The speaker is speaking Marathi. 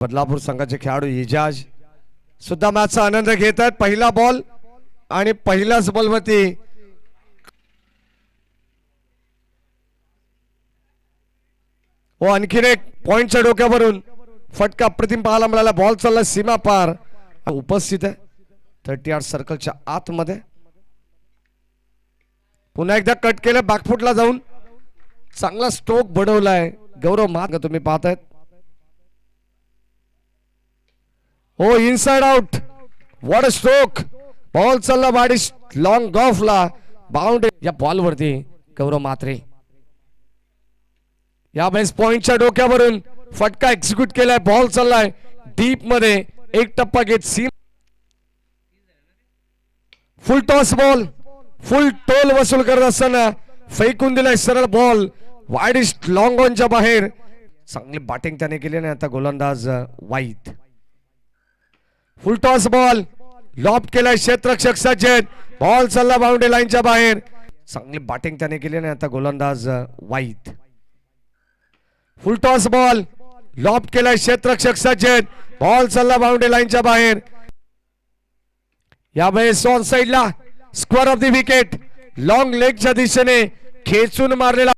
बदलापूर संघाचे खेळाडू इजाज सुद्धा मॅचचा आनंद घेत आहेत। पहिला बॉल आणि पहिल्याच बॉलवरती आणखीन एक पॉइंटच्या डोक्यावरून फटका अप्रतिम पाहायला मिळाला। बॉल चालला सीमा पार, उपस्थित आहे 30 यार्ड सर्कलच्या आतमध्ये। पुन्हा एकदा कट केलं बॅकफुटला जाऊन, चांगला स्ट्रोक बडवलाय गौरव मार्ग तुम्ही पाहतायत। हो inside out, what a stroke. Ball चालला बाडी लॉंग ऑफला, बाउंड्री या बॉल वरती गौरव मात्रे यावेळेस पॉइंटच्या डोक्यावरून फटका एक्झिक्यूट केलाय। बॉल चाललाय डीप मध्ये, एक टप्पा घेत seam full toss ball, full toll वसूल करत असताना फेकून दिलाय सरळ बॉल वाईडिस्ट लॉंग ऑनच्या बाहेर। चांगली बॅटिंग त्याने केली आणि आता गोलंदाज वाईट। फुल टॉस बॉल लॉब केलाय, क्षेत्ररक्षक सज्जन, बॉल चालला बाउंड्री लाईनच्या बाहेर। चांगली बॅटिंग त्याने केली आणि आता गोलंदाज वाईट। फुल टॉस बॉल लॉब केलाय, क्षेत्ररक्षक सज्जन, बॉल चालला बाउंड्री लाईनच्या बाहेर। यावेळेस ऑन साइडला square of the wicket, long लेगच्या दिशेने खेचून मारलेला